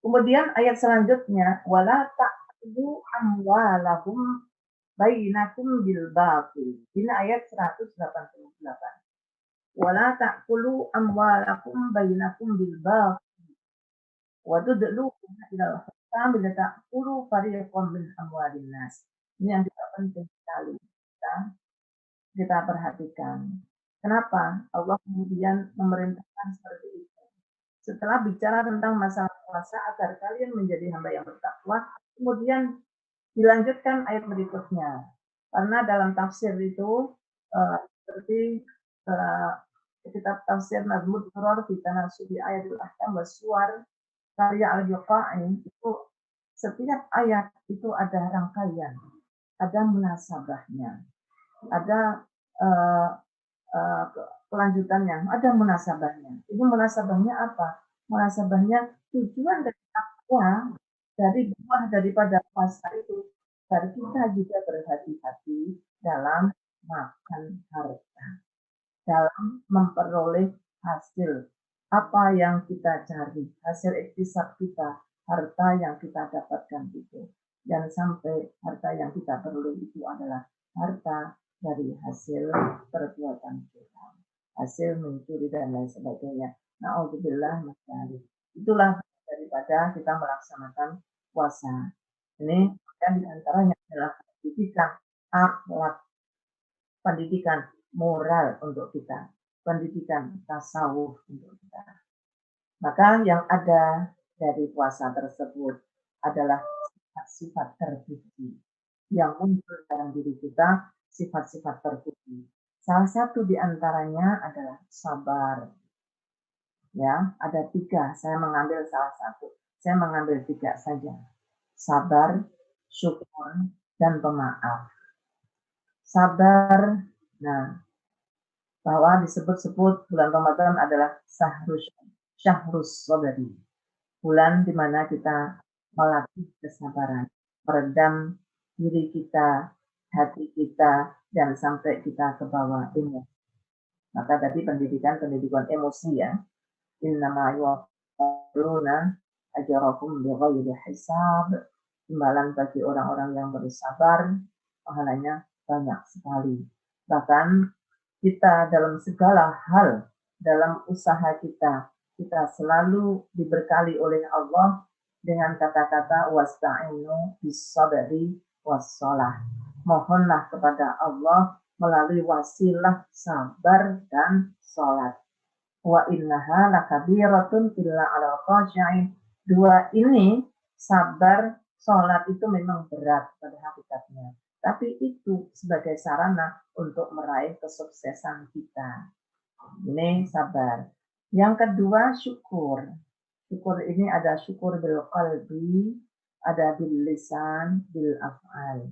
Kemudian ayat selanjutnya, wala ta'khudhu amwalakum bainakum bil batil. Ini ayat 188. Wala ta'kulu amwalakum bainakum bil batil wa tudlu ila al-hukam bila ta'kulu fariqan min amwalin nas. Ini yang tidak penting sekali kita perhatikan. Kenapa Allah kemudian memerintahkan seperti itu? Setelah bicara tentang masalah puasa agar kalian menjadi hamba yang bertakwa, kemudian dilanjutkan ayat berikutnya. Karena dalam tafsir itu seperti kitab tafsir Nazmul Duror fi Tanasubi Ayatul Ahkam was Suwar karya Al-Yuqa'i itu setiap ayat itu ada rangkaian, ada munasabahnya, ada uh, uh, kelanjutannya, ada munasabahnya. Ini munasabahnya apa? Munasabahnya tujuan dari takwa, dari buah daripada puasa itu, agar kita juga berhati-hati dalam makan harta, dalam memperoleh hasil apa yang kita cari, hasil iktisab kita, harta yang kita dapatkan itu. Dan sampai harta yang kita peroleh itu adalah harta dari hasil perbuatan kita, hasil mencuri dan lain sebagainya. Na'udzubillah min. Itulah daripada kita melaksanakan puasa. Ini dan diantaranya adalah pendidikan akhlak, pendidikan moral untuk kita, pendidikan tasawuf untuk kita. Maka yang ada dari puasa tersebut adalah sifat-sifat terpuji yang muncul dalam diri kita, sifat-sifat terpuji. Salah satu di antaranya adalah sabar. Ya, ada 3. Saya mengambil salah satu. Saya mengambil 3 saja. Sabar, syukur, dan pemaaf. Sabar, nah, bahwa disebut-sebut bulan Ramadan adalah syahrus sabari, bulan di mana kita melatih kesabaran, meredam diri kita, hati kita, dan sampai kita ke bawah emosi. Maka tadi pendidikan emosi ya. Innama yuwaffawna ajrakum bighairi hisab. Imbalan bagi orang-orang yang bersabar, pahalanya banyak sekali. Bahkan kita dalam segala hal, dalam usaha kita, kita selalu diberkali oleh Allah dengan kata-kata wasta'inu bis-sabri was-shalah. Mohonlah kepada Allah melalui wasilah sabar dan salat. Wa innaha lakabiratun illa 'alal khashi'in. 2 ini, sabar, salat itu memang berat pada hakikatnya. Tapi itu sebagai sarana untuk meraih kesuksesan kita. Ini sabar. Yang kedua, syukur. Syukur ini ada syukur bil qalbi, ada bil lisan, bil af'al.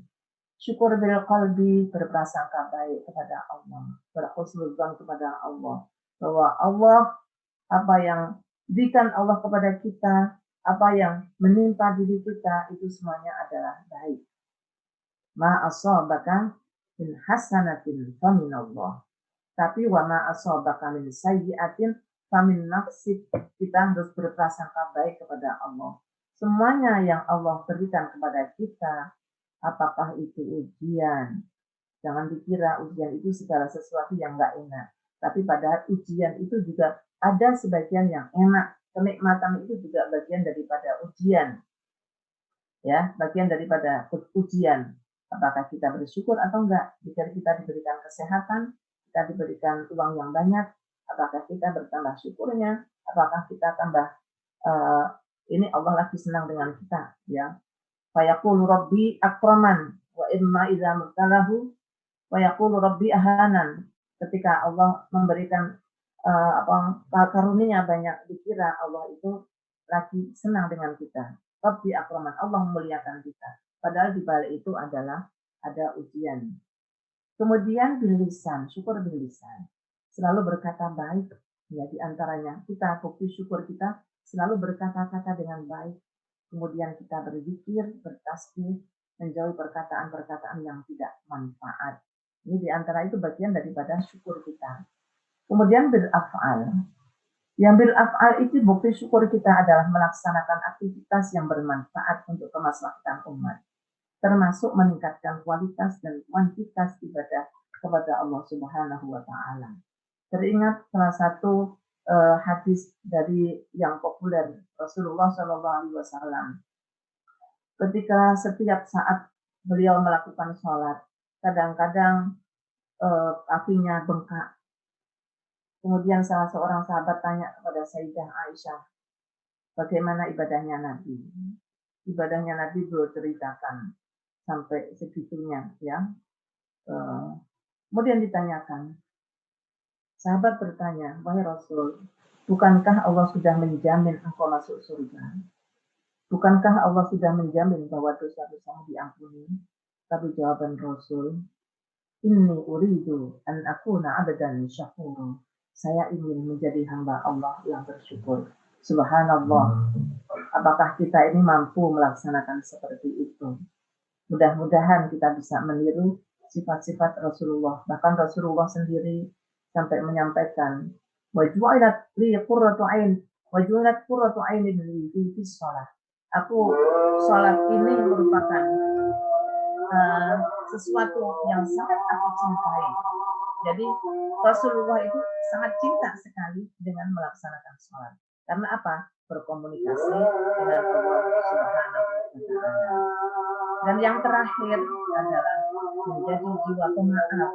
Syukur bil qalbi, berprasangka baik kepada Allah, berhusnudzon kepada Allah, bahwa Allah, apa yang diberikan Allah kepada kita, apa yang menimpa diri kita, itu semuanya adalah baik. Ma asabaka min hasanatin faminallah. Tapi wa ma asabaka min sayyi'atin famin nafsik. Kita harus berprasangka baik kepada Allah. Semuanya yang Allah berikan kepada kita, apakah itu ujian? Jangan dikira ujian itu segala sesuatu yang enggak enak. Tapi padahal ujian itu juga ada sebagian yang enak. Kenikmatan itu juga bagian daripada ujian. Ya, bagian daripada ujian. Apakah kita bersyukur atau enggak? Jika kita diberikan kesehatan, kita diberikan uang yang banyak, apakah kita bertambah syukurnya? Apakah kita tambah ini Allah lagi senang dengan kita, ya? Fayaqulu rabbi akraman wa imma idza mubtalahu wa yaqulu rabbi ahanan. Ketika Allah memberikan karunia banyak, dikira Allah itu lagi senang dengan kita. Rabbi akraman, Allah memuliakan kita. Padahal di balik itu adalah ada ujian. Kemudian bilisan, syukur bilisan. Selalu berkata baik. Ya, di antaranya kita bukti syukur kita selalu berkata-kata dengan baik. Kemudian kita berzikir, bertasbih, menjauhi perkataan-perkataan yang tidak manfaat. Ini di antara itu bagian daripada syukur kita. Kemudian bil-af'al. Yang bil-af'al itu bukti syukur kita adalah melaksanakan aktivitas yang bermanfaat untuk kemaslahatan umat, termasuk meningkatkan kualitas dan kuantitas ibadah kepada Allah Subhanahu wa Ta'ala. Teringat salah satu hadis dari yang populer Rasulullah Shallallahu Alaihi Wasallam. Ketika setiap saat beliau melakukan sholat, kadang-kadang kakinya bengkak. Kemudian salah seorang sahabat tanya kepada Sayyidah Aisyah, bagaimana ibadahnya Nabi? Ibadahnya Nabi belum ceritakan sampai segitunya, ya. Kemudian ditanyakan, sahabat bertanya, wahai Rasul, bukankah Allah sudah menjamin engkau masuk surga? Bukankah Allah sudah menjamin bahwa dosa-dosamu diampuni? Tapi jawaban Rasul, inni uridu an akuna abdan syakura. Saya ingin menjadi hamba Allah yang bersyukur. Subhanallah. Apakah kita ini mampu melaksanakan seperti itu? Mudah-mudahan kita bisa meniru sifat-sifat Rasulullah. Bahkan Rasulullah sendiri sampai menyampaikan, wajulat li qurratu ain, wajulat qurratu ainin li fi shalah. Aku sholat ini merupakan sesuatu yang sangat aku cintai. Jadi Rasulullah itu sangat cinta sekali dengan melaksanakan sholat. Karena apa? Berkomunikasi dengan Allah Subhanahu wa Ta'ala. Dan yang terakhir adalah menjadi jiwa pemaaf.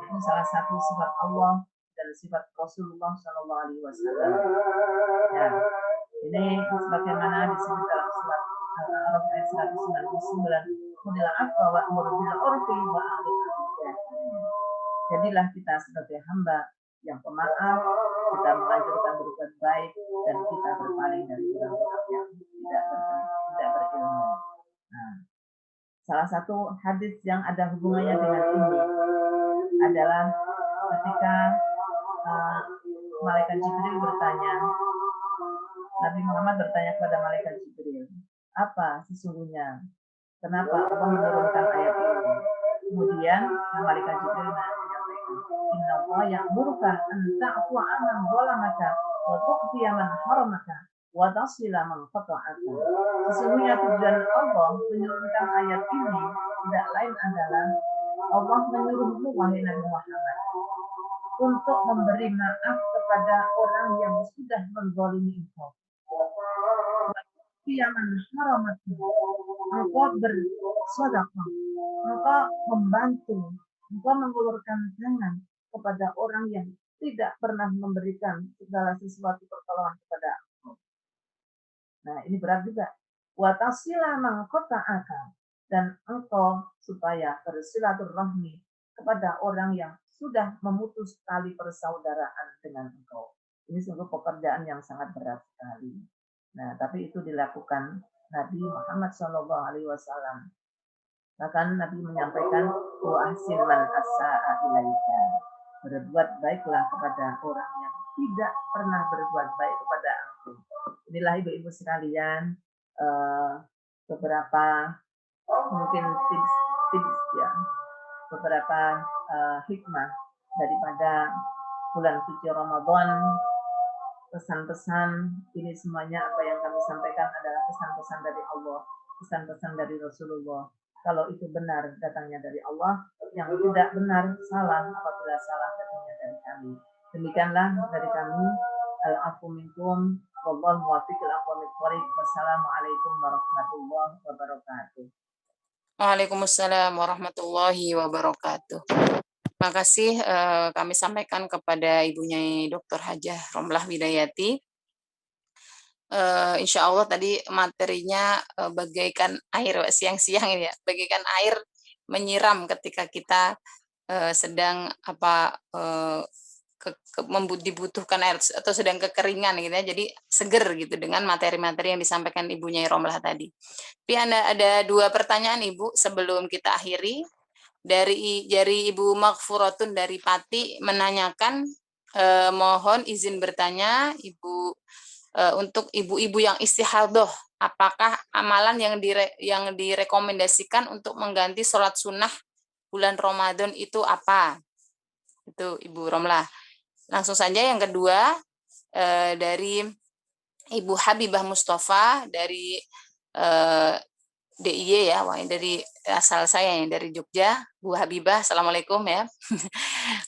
Itu salah satu sifat Allah dan sifat Rasulullah Shallallahu Alaihi Wasallam. Ya, ini sebagaimana disebut dalam surat Al-A'raf ayat 199. Qulil afwa wa'mur bil urfi wa a'rid 'anil jahilin. Jadilah kita sebagai hamba yang pemaaf, kita menganjurkan berbuat baik dan kita berpaling dari orang-orang yang tidak berilmu. Nah, salah satu hadis yang ada hubungannya dengan ini adalah ketika malaikat Jibril bertanya, Nabi Muhammad bertanya kepada malaikat Jibril, apa sesungguhnya? Kenapa Allah menurunkan ayat ini? Kemudian malaikat Jibril menyampaikan, Inna Allah ya'muruka an ta'fu 'amman zalamaka wa tu'tiya man haramaka wa tasila man qata'aka. Sesungguhnya tujuan Allah menurunkan ayat ini tidak lain adalah Allah menyuruhmu wahai Nabi Muhammad untuk memberi maaf kepada orang yang sudah menzalimi engkau. Yaman haramatu, engkau bersedekah, engkau membantu, engkau mengeluarkan tangan kepada orang yang tidak pernah memberikan segala sesuatu pertolongan kepada engkau. Nah, ini berat juga. Wa tasila man qata'aka, dan engkau supaya bersilaturahmi kepada orang yang sudah memutus tali persaudaraan dengan engkau. Ini sungguh pekerjaan yang sangat berat sekali. Nah, tapi itu dilakukan Nabi Muhammad Shallallahu Alaihi Wasallam. Bahkan Nabi menyampaikan, wa ahsin man assa'a ilaika. Berbuat baiklah kepada orang yang tidak pernah berbuat baik kepada aku. Inilah ibu-ibu sekalian beberapa mungkin tips ya, beberapa hikmah daripada bulan suci Ramadan. Pesan-pesan ini semuanya apa yang kami sampaikan adalah pesan-pesan dari Allah, pesan-pesan dari Rasulullah. Kalau itu benar datangnya dari Allah, yang tidak benar salah apabila salah datangnya dari kami. Demikianlah dari kami. Al-afu minkum wallahu muwaffiqul aqwamit thoriq. Wassalamualaikum warahmatullahi wabarakatuh. Waalaikumsalam warahmatullahi wabarakatuh. Terima kasih kami sampaikan kepada Ibunya Dr. Hajah Romlah Widayati. Insya Allah tadi materinya bagaikan air siang-siang ini ya, bagaikan air menyiram ketika kita sedang dibutuhkan air atau sedang kekeringan gitu ya, jadi seger gitu dengan materi-materi yang disampaikan Ibunya Romlah tadi. Tapi ada dua pertanyaan Ibu sebelum kita akhiri. Dari Ibu Maghfuratun dari Pati menanyakan, mohon izin bertanya Ibu, untuk ibu-ibu yang istihadoh, apakah amalan yang direkomendasikan untuk mengganti sholat sunnah bulan Ramadan itu apa? Itu Ibu Romlah. Langsung saja yang kedua, dari Ibu Habibah Mustafa dari DIY ya, dari asal saya yang dari Jogja, Bu Habibah, Assalamualaikum ya.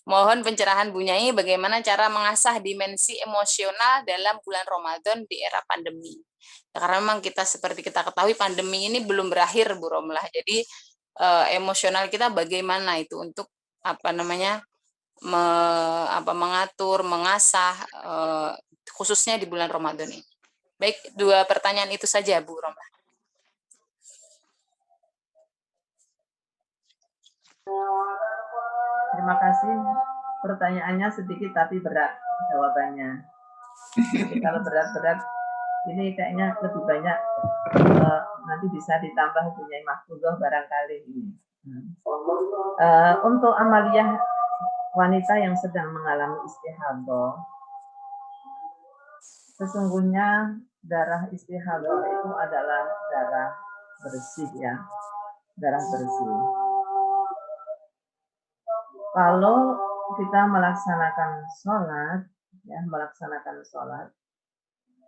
Mohon pencerahan Bu Nyai bagaimana cara mengasah dimensi emosional dalam bulan Ramadan di era pandemi. Karena memang kita seperti kita ketahui pandemi ini belum berakhir Bu Romlah. Jadi emosional kita bagaimana itu untuk mengatur, mengasah khususnya di bulan Ramadan ini. Baik, dua pertanyaan itu saja Bu Romlah. Terima kasih. Pertanyaannya sedikit tapi berat jawabannya. Jadi kalau berat-berat ini kayaknya lebih banyak nanti bisa ditambah punya mahfudzoh barangkali ini. Untuk amaliyah wanita yang sedang mengalami istihadah, sesungguhnya darah istihadah itu adalah darah bersih ya, darah bersih. Kalau kita melaksanakan sholat, ya melaksanakan sholat,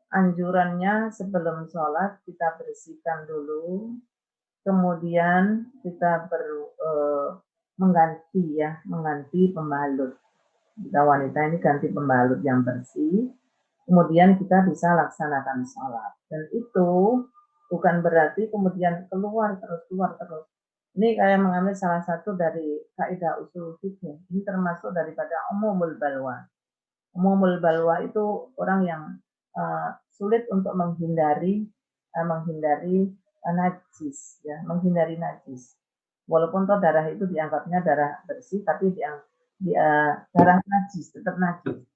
anjurannya sebelum sholat kita bersihkan dulu, kemudian kita mengganti pembalut. Kita wanita ini ganti pembalut yang bersih, kemudian kita bisa laksanakan sholat. Dan itu bukan berarti kemudian keluar terus. Ini kayak mengambil salah satu dari kaidah usul fikih. Ini termasuk daripada umumul balwa. Umumul balwa itu orang yang sulit untuk menghindari najis, ya, menghindari najis. Walaupun toh darah itu dianggapnya darah bersih, tapi darah najis, tetap najis.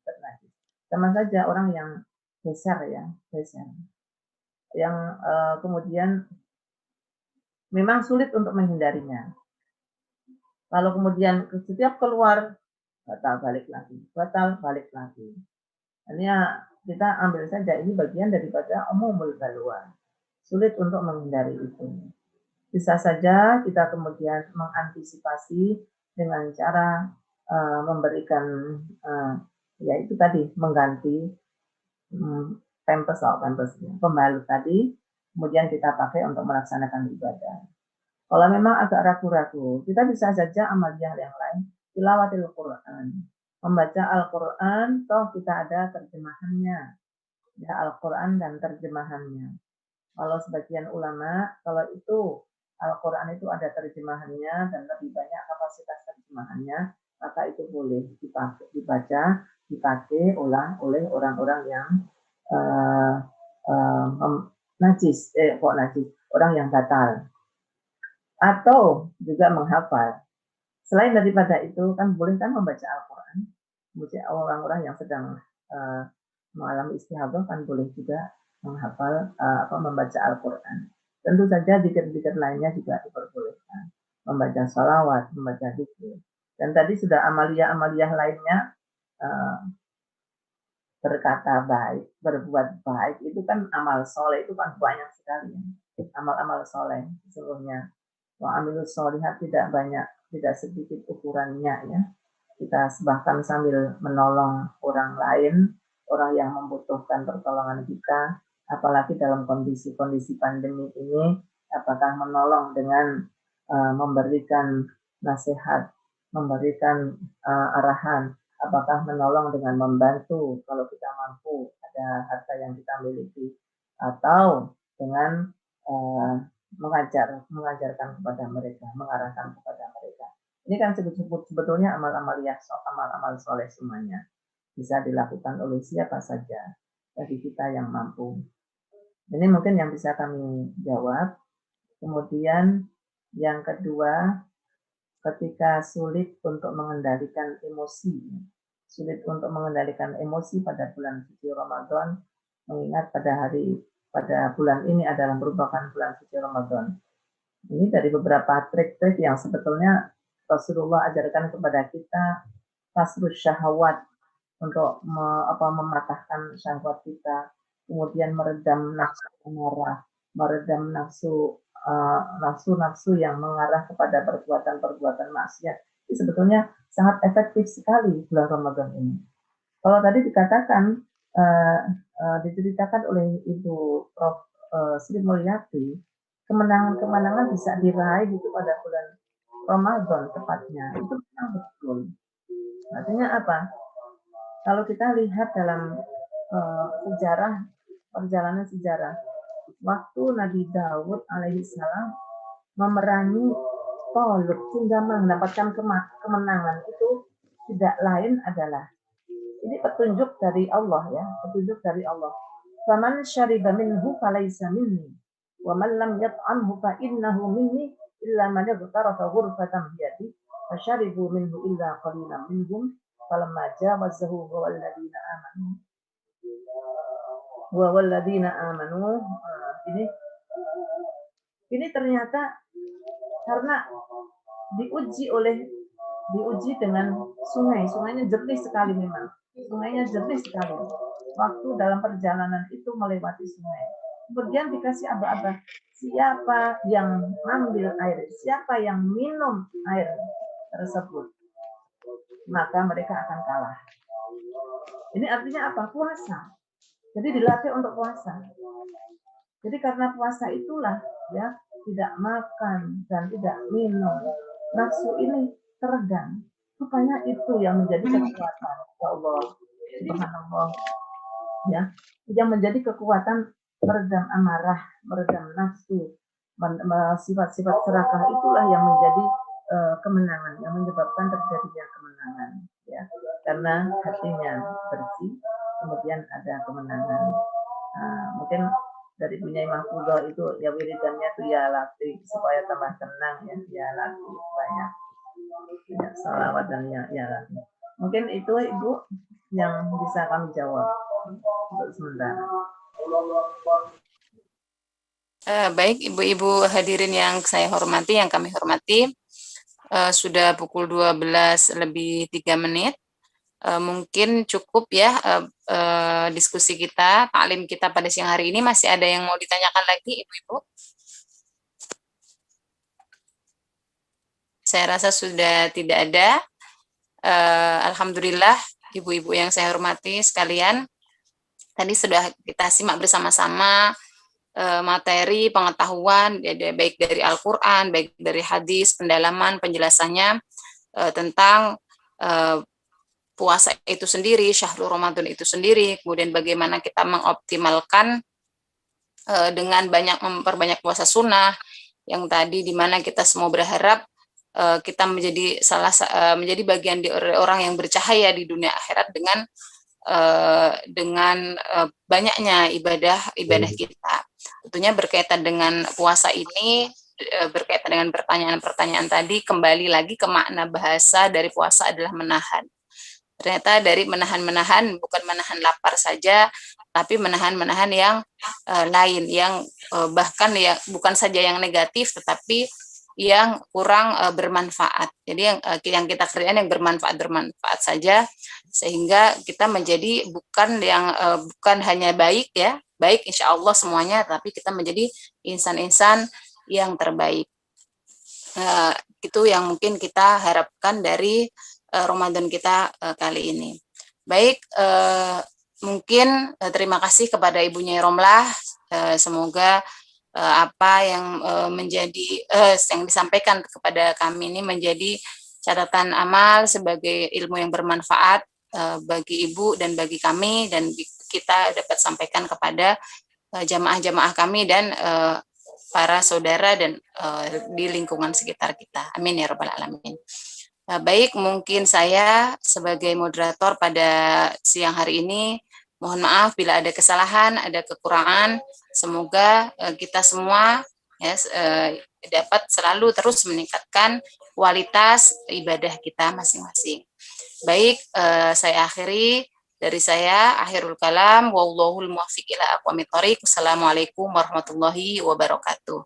Sama saja orang yang geser, yang kemudian memang sulit untuk menghindarinya. Kalau kemudian setiap keluar batal balik lagi. Ini kita ambil saja ini bagian daripada umumul balwa. Sulit untuk menghindari itu. Bisa saja kita kemudian mengantisipasi dengan cara memberikan yaitu tadi mengganti pembalut tadi, kemudian kita pakai untuk melaksanakan ibadah. Kalau memang agak ragu-ragu, kita bisa saja amaliyah yang lain, tilawatil Quran, membaca Al-Quran, toh kita ada terjemahannya, ya Al-Quran dan terjemahannya. Kalau sebagian ulama, kalau itu Al-Quran itu ada terjemahannya dan lebih banyak kapasitas terjemahannya, maka itu boleh dipakai oleh orang-orang yang najis, orang yang batal. Atau juga menghafal. Selain daripada itu, kan boleh kan membaca Al-Quran. Kemudian orang-orang yang sedang mengalami istihadah kan boleh juga menghafal membaca Al-Quran. Tentu saja zikir-zikir lainnya juga diperbolehkan. Membaca sholawat, membaca zikir. Dan tadi sudah amaliyah lainnya berkata baik, berbuat baik, itu kan amal soleh, itu kan banyak sekali. Amal-amal soleh sesungguhnya. Wa amilus sholihat tidak banyak, tidak sedikit ukurannya ya. Kita bahkan sambil menolong orang lain, orang yang membutuhkan pertolongan kita, apalagi dalam kondisi pandemi ini, apakah menolong dengan memberikan nasihat, memberikan arahan, apakah menolong dengan membantu kalau kita mampu, ada harta yang kita miliki, atau dengan mengajarkan kepada mereka, mengarahkan kepada mereka. Ini kan sebetulnya amal-amal soleh semuanya bisa dilakukan oleh siapa saja dari kita yang mampu. Ini mungkin yang bisa kami jawab. Kemudian yang kedua, ketika sulit untuk mengendalikan emosi pada bulan suci Ramadan, mengingat pada bulan ini adalah merupakan bulan suci Ramadan. Ini dari beberapa trik-trik yang sebetulnya Rasulullah ajarkan kepada kita, kasrus syahwat, untuk mematahkan syahwat kita, kemudian meredam nafsu marah, meredam nafsu yang mengarah kepada perbuatan maksiat. Ini sebetulnya sangat efektif sekali bulan Ramadan ini. Kalau tadi dikatakan diceritakan oleh Ibu Prof. Sri Mulyati, kemenangan bisa diraih itu pada bulan Ramadan tepatnya. Itu memang betul. Artinya apa? Kalau kita lihat dalam perjalanan sejarah, waktu Nabi Daud alaihissalam memerangi Talut sehingga mendapatkan kemenangan, itu tidak lain adalah ini petunjuk dari Allah ya, petunjuk dari Allah. Faman syariba minhu falaysa minni wa man lam yat'amhu fa innahu minni illa man yaghtarafa ghurfatan biyadi فشربوا منه إلا قليلا منهم فلما جاوزه والذين آمنوا ini ternyata karena diuji dengan sungainya jernih sekali memang. Sungainya jernih sekali. Waktu dalam perjalanan itu melewati sungai. Kemudian dikasih aba-aba. Siapa yang ambil air, siapa yang minum air tersebut, maka mereka akan kalah. Ini artinya apa? Puasa. Jadi dilatih untuk puasa. Jadi karena puasa itulah ya, tidak makan dan tidak minum, nafsu ini teredam. Rupanya itu yang menjadi kekuatan. Ya Allah, subhanallah. Ya, yang menjadi kekuatan meredam amarah, meredam nafsu, sifat-sifat serakah itulah yang menjadi kemenangan, yang menyebabkan terjadinya kemenangan. Ya, karena hatinya bersih, kemudian ada kemenangan. Mungkin dari punya Mahfudhah itu ya wiridannya tuh ya latih supaya tambah tenang ya latih banyak salawat dan ya latih. Mungkin itu Ibu yang bisa kami jawab untuk sementara. Baik Ibu-Ibu hadirin yang saya hormati, yang kami hormati, sudah pukul 12:03. Mungkin cukup ya diskusi kita, taklim kita pada siang hari ini. Masih ada yang mau ditanyakan lagi Ibu-Ibu? Saya rasa sudah tidak ada. Alhamdulillah Ibu-Ibu yang saya hormati sekalian, tadi sudah kita simak bersama-sama materi pengetahuan baik dari Al-Quran, baik dari hadis, pendalaman, penjelasannya tentang puasa itu sendiri, syahrul Ramadan itu sendiri, kemudian bagaimana kita mengoptimalkan dengan memperbanyak puasa sunnah, yang tadi dimana kita semua berharap kita menjadi bagian dari orang yang bercahaya di dunia akhirat dengan banyaknya ibadah kita. Tentunya berkaitan dengan puasa ini, berkaitan dengan pertanyaan-pertanyaan tadi, kembali lagi ke makna bahasa dari puasa adalah menahan. Ternyata dari menahan bukan menahan lapar saja, tapi menahan yang lain, yang bahkan ya bukan saja yang negatif, tetapi yang kurang bermanfaat. Jadi yang kita kerjakan yang bermanfaat saja, sehingga kita menjadi bukan hanya baik ya, baik insya Allah semuanya, tapi kita menjadi insan-insan yang terbaik. Itu yang mungkin kita harapkan dari Ramadan kita kali ini. Baik, mungkin terima kasih kepada Ibu Nyai Romlah. Semoga apa yang yang disampaikan kepada kami ini menjadi catatan amal sebagai ilmu yang bermanfaat bagi Ibu dan bagi kami, dan kita dapat sampaikan kepada jamaah-jamaah kami dan para saudara dan di lingkungan sekitar kita. Amin ya rabbal alamin. Baik, mungkin saya sebagai moderator pada siang hari ini, mohon maaf bila ada kesalahan, ada kekurangan. Semoga kita semua ya, dapat selalu terus meningkatkan kualitas ibadah kita masing-masing. Baik, saya akhiri dari saya, akhirul kalam, wallahul muwaffiq ila aqwamit thoriq. Wassalamualaikum warahmatullahi wabarakatuh.